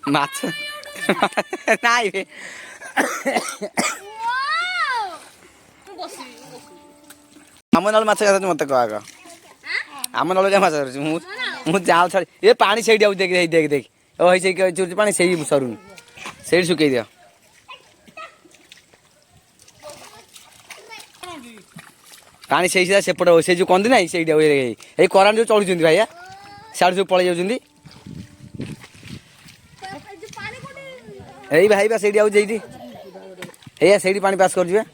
ମାଛ ନାଇଁ ଆମ ନଳ ମାଛ ଧରୁଛୁ ମତେ କହ ଆଗ ଆମ ନଳ ମାଛ ଧରୁଛୁ ମୁଁ ଜାଲ ଛାଡ଼ି ଏ ପାଣି ସେଇଠି ଆଉ ଦେଖି ଦେଖି ଦେଖି ଓ ହେଇ ସେଇ ଚୁରୁଛି ପାଣି ସେଇ ସରୁନି ସେଇଠି ଶୁଖେଇ ଦିଅ ପାଣି ସେଇ ସିଧା ସେପଟେ ସେଇ ଯୋଉ କହନ୍ତି ନାଇଁ ସେଇଠି ଏଇ କରାଣ୍ଡ ଯୋଉ ଚଳୁଛନ୍ତି ଭାଇଆ ସିଆଡ଼େ ସବୁ ପଳେଇ ଯାଉଛନ୍ତି ଏଇ ଭାଇ ବା ସେଇଠି ଆଉ ସେଇଠି ଏଇଆ ସେଇଠି ପାଣି ପାସ୍ କରୁଛି ବା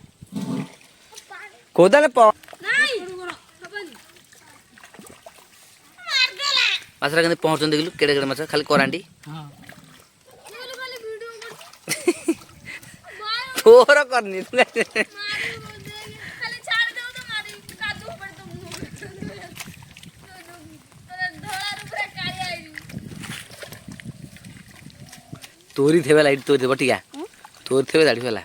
କୋଦାଳେ ମାଛଟା କେମିତି ପହଞ୍ଚୁଛନ୍ତି ଦେଖିଲୁ କେଡ଼େ କେଡ଼େ ମାଛ ଖାଲି କରାଣ୍ଡି ତୋର କରିନି तोरी थे लाइट तोरी थे बटिया तोरी थे दाढ़ी वाला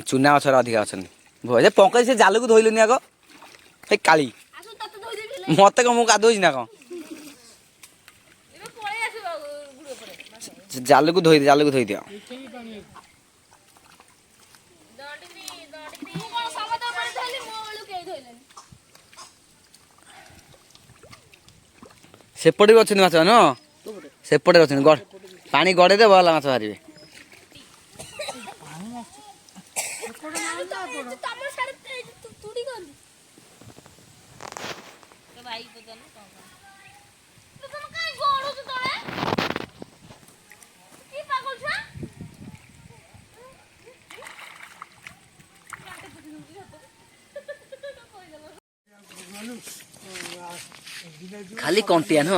चुना गछर अधिका अच्छा पंकज से जाल को धोइलुनि आग हे काली मत कम गाधोई ना कौन जाल को धोई दियो सेपटे भी अच्छे माछ न सेपटे अच्छे पानी गड़े दे भला माछ बाहर खाली कंटिया न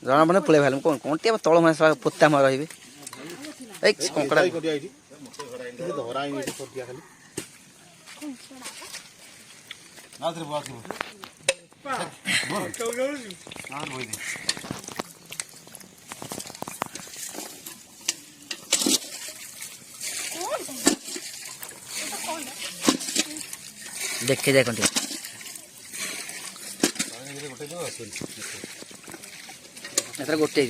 जना बने पुले भाई कौन कंटिया तल मास पोता मार रही कंकड़ा देखे जाए कंटिया गोटे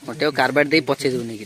गोटे कारबार दे पचे दे नहीं